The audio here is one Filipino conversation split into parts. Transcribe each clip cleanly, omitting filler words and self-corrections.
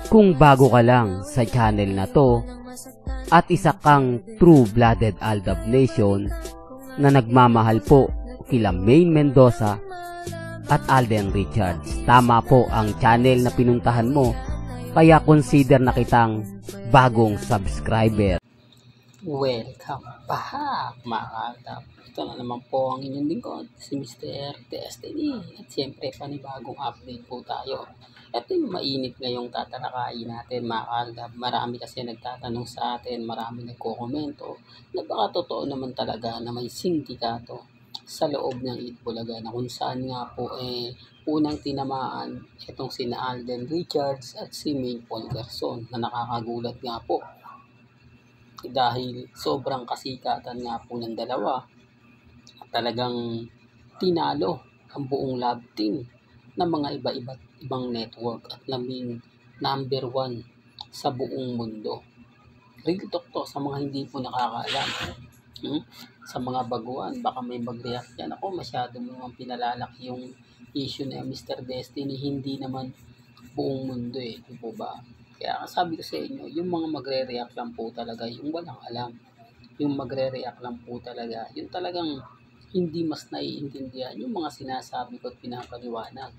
Kung bago ka lang sa channel na to at isa kang true-blooded Aldab Nation na nagmamahal po kila Maine Mendoza at Alden Richards, tama po ang channel na pinuntahan mo, kaya consider na kitang bagong subscriber. Welcome back mga Aldab. Ito na naman po ang inyong lingkod, si Mr. Destiny. At siyempre panibagong update po tayo. Ito yung mainit ngayong tatalakayin natin mga Aldab. Marami kasi nagtatanong sa atin, marami nagko-komento na baka totoo naman talaga na may sindikato sa loob ng Itbulaga na kung saan nga po unang tinamaan itong sina Alden Richards at si Maine Polgerson na nakakagulat nga po dahil sobrang kasikatan nga po ng dalawa at talagang tinalo ang buong love team ng mga ibang network at naming number 1 sa buong mundo. Real talk to sa mga hindi po nakakaalam. Sa mga baguhan, baka may mag-react yan. Ako, masyado mo pinalalaki yung issue na Mr. Destiny, hindi naman buong mundo di po ba? Kaya sabi ko sa inyo, yung mga magre-react lang po talaga, yung walang alam, yung magre-react lang po talaga, yung talagang hindi mas naiintindihan yung mga sinasabi ko at pinapaliwanag.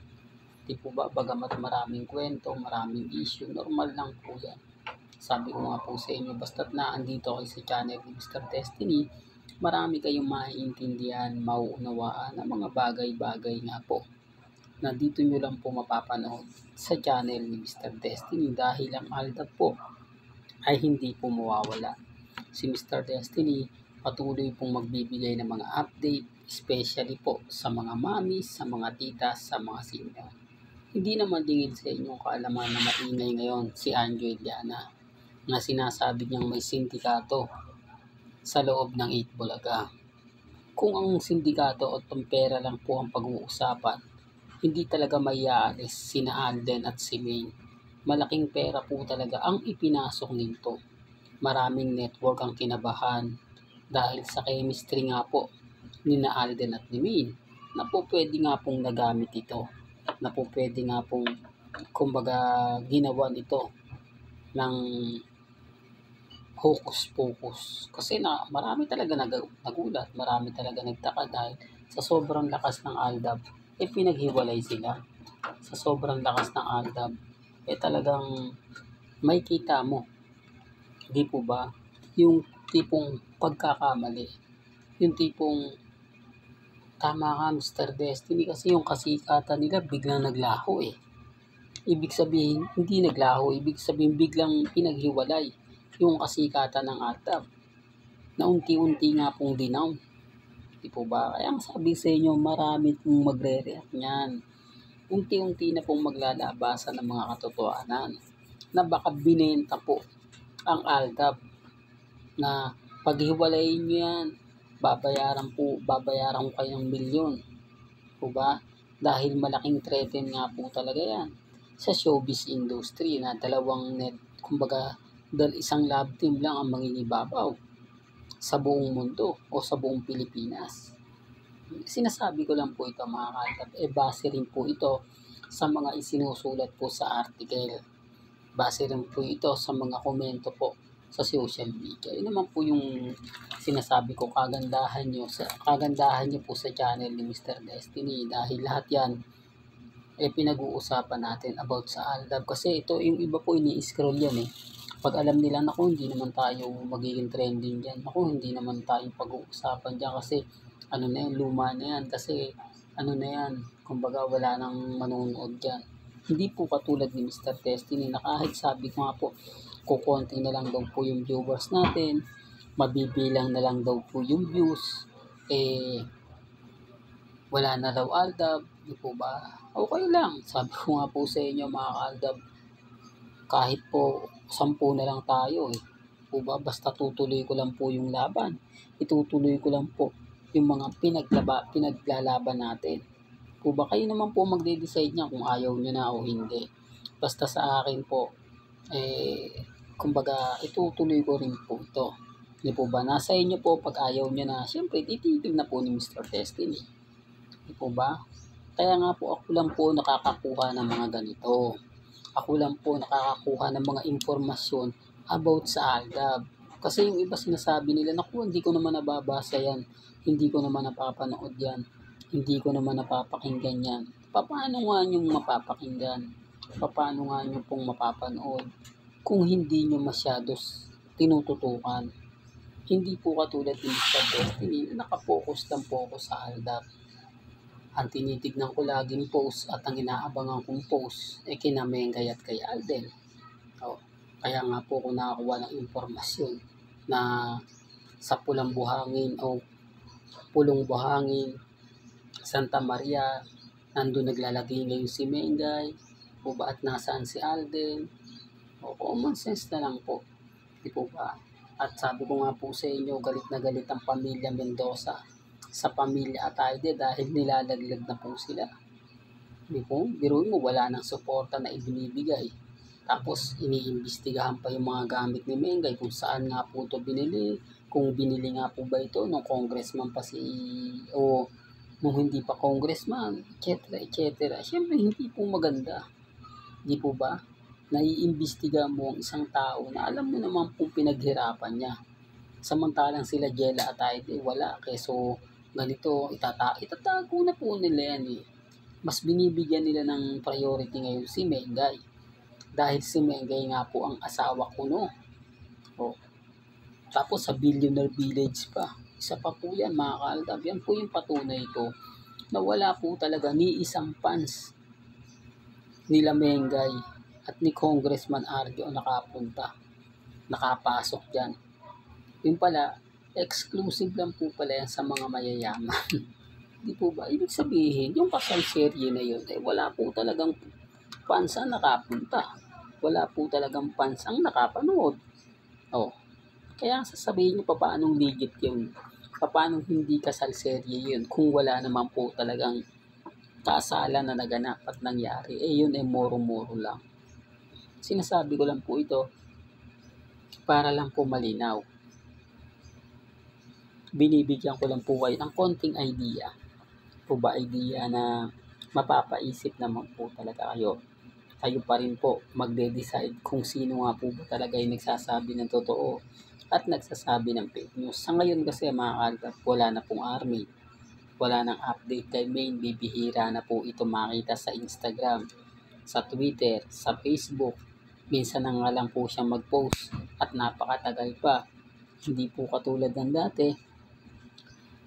Di po ba? Bagamat maraming kwento, maraming issue, normal lang po yan. Sabi ko nga po sa inyo, basta't na andito kayo sa channel ni Mr. Destiny, marami kayong maiintindihan, mauunawaan ng mga bagay-bagay nga po na dito nyo lang po mapapanood sa channel ni Mr. Destiny dahil ang Aldab po ay hindi po mawawala. Si Mr. Destiny patuloy pong magbibigay ng mga update, especially po sa mga mami, sa mga titas, sa mga senior. Hindi naman dingil sa inyong kaalaman na maingay ngayon si Anjo Eliana na sinasabi niyang may sindikato sa loob ng Itbulaga. Kung ang sindikato at pera lang po ang pag-uusapan, hindi talaga maiaalis sina Alden at si Maine. Malaking pera po talaga ang ipinasok nito. Maraming network ang kinabahan dahil sa chemistry nga po ni na Alden at ni Maine na po pwede nga pong nagamit ito. Na po pwede nga pong kumbaga ginawan ito ng hocus-pocus. Kasi marami talaga nagulat, marami talaga nagtaka dahil sa sobrang lakas ng Aldab, pinaghiwalay sila. Sa sobrang lakas ng Aldab, talagang may kita mo. Di po ba? Yung tipong pagkakamali. Yung tipong tama ka Mr. Destiny kasi yung kasikatan nila biglang naglaho Ibig sabihin, hindi naglaho. Ibig sabihin, biglang pinaghiwalay yung kasikatan ng Aldab na unti-unti nga pong dinaw. Di po ba? Kaya ang sabi sa inyo, marami pong magre-react niyan. Unti-unti na pong maglalabasan ng mga katotohanan na baka binenta po ang Aldab na paghiwalayin nyo yan, babayaran ko kayo ng milyon. Po ba? Dahil malaking threaten nga po talaga yan sa showbiz industry na dalawang isang love team lang ang mangingibabaw sa buong mundo o sa buong Pilipinas. Sinasabi ko lang po ito mga Aldab, base rin po ito sa mga isinusulat po sa article. Base rin po ito sa mga komento po sa social media. Yun naman po yung sinasabi ko, kagandahan nyo po sa channel ni Mr. Destiny dahil lahat yan pinag-uusapan natin about sa Aldab. Kasi ito, yung iba po ini-scroll yan Pag alam nila, naku, hindi naman tayo magiging trending dyan. Naku, hindi naman tayo pag-uusapan dyan kasi luma na yan. Kasi kumbaga wala nang manonood dyan. Hindi po katulad ni Mr. Destiny na kahit sabi ko nga po, kukonti na lang daw po yung viewers natin, mabibilang na lang daw po yung views, wala na daw Aldab, di po ba? Okay lang. Sabi ko nga po sa inyo mga Aldab, kahit po 10 na lang tayo po ba? Basta tutuloy ko lang po yung laban. Itutuloy ko lang po yung mga pinaglalaban natin. Po ba? Kayo naman po magde-decide niya kung ayaw niyo na o hindi. Basta sa akin po, kumbaga itutuloy ko rin po ito. Di po ba? Nasa inyo po pag ayaw niyo na, syempre titigil na po ni Mr. Destiny. Di po ba? Kaya nga po ako lang po nakakakuha ng mga ganito. ako lang po nakakakuha ng mga impormasyon about sa Aldab. Kasi yung iba sinasabi nila, naku, hindi ko naman nababasa yan, hindi ko naman napapanood yan, hindi ko naman napapakinggan yan. Paano nga nyo mapapakinggan? Paano nga nyo pong mapapanood kung hindi nyo masyados tinututukan? Hindi po katulad ni Mr. Destiny na nakapokus lang po ako sa Aldab. Ang tinitignan ko laging post at ang inaabangan kong post kina Mengay at kay Alden. Kaya nga po ako nakakuha ng impormasyon na sa Pulang Buhangin o Pulong Buhangin, Santa Maria, nandun naglalagay ngayon si Mengay, o ba at nasaan si Alden. Common sense na lang po, di po ba? At sabi ko nga po sa inyo, galit na galit ang pamilya Mendoza sa pamilya Atayde dahil nilalaglag na po sila. Di po, biruin mo, wala nang suporta na ibinibigay. Tapos iniimbestigahan pa yung mga gamit ni Mengay kung saan nga po ito binili, kung binili nga po ba ito nung congressman pa o nung hindi pa congressman, etc. etc. Siyempre hindi po maganda. Di po ba? Naiimbestiga mo ang isang tao na alam mo naman pong pinaghirapan niya. Samantalang sila Jella Atayde, wala. Keso ganito, itatago na po nila yan eh. Mas binibigyan nila ng priority ngayon si Mengay. Dahil si Mengay nga po ang asawa ko, no? Tapos sa Billionaire Village pa. Isa pa po yan, mga kaaldab. Yan po yung patunay ko na wala po talaga ni isang fans nila Mengay at ni Congressman Arjo nakapasok dyan. Yung pala, exclusive lang po pala yan sa mga mayayaman. Di po ba? Ibig sabihin, yung kasal serye na yun, wala po talagang fans ang nakapunta. Wala po talagang fans ang nakapanood. Kaya sasabihin nyo pa paanong legit yun. Paano hindi kasal serye yun kung wala naman po talagang kasalan na naganap at nangyari. Yun ay moro-moro lang. Sinasabi ko lang po ito para lang po malinaw. Binibigyan ko lang po kayo ng konting idea. Idea na mapapaisip naman po talaga kayo. Kayo pa rin po magde-decide kung sino nga po ba talaga yung nagsasabi ng totoo at nagsasabi ng fake news. Sa ngayon kasi mga kaaldab, wala na pong army. Wala nang update kay Main. Bibihira na po ito makita sa Instagram, sa Twitter, sa Facebook. Minsan na nga lang po siya mag-post at napakatagal pa. Hindi po katulad ng dati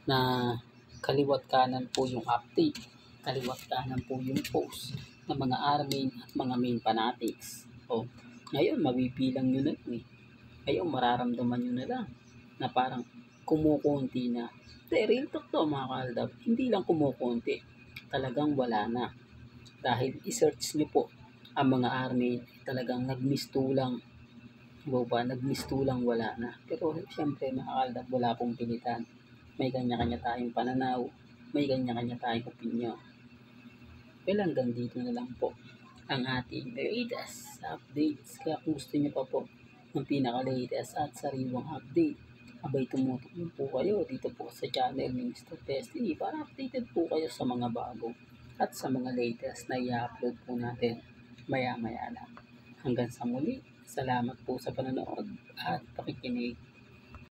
na kaliwat kanan po yung update, kaliwat kanan po yung post ng mga army at mga main fanatics. Ngayon, mabibilang nyo na yun. Ngayon, mararamdaman nyo na lang na parang kumukunti na. Real talk to mga kaaldab, hindi lang kumukunti, talagang wala na. Dahil i-search nyo po ang mga army, talagang nagmistulang, nagmistulang wala na. Pero siyempre mga kaaldab, wala pong pilitan. May kanya-kanya tayong pananaw, may kanya-kanya tayong opinion. Well, hanggang dito na lang po ang ating latest updates. Kaya kung gusto niyo pa po ng pinaka-latest at sariwang update, abay tumutok po kayo dito po sa channel ni Mr. Destiny para updated po kayo sa mga bago at sa mga latest na i-upload po natin maya-maya lang. Hanggang sa muli, salamat po sa panonood at pakikinig.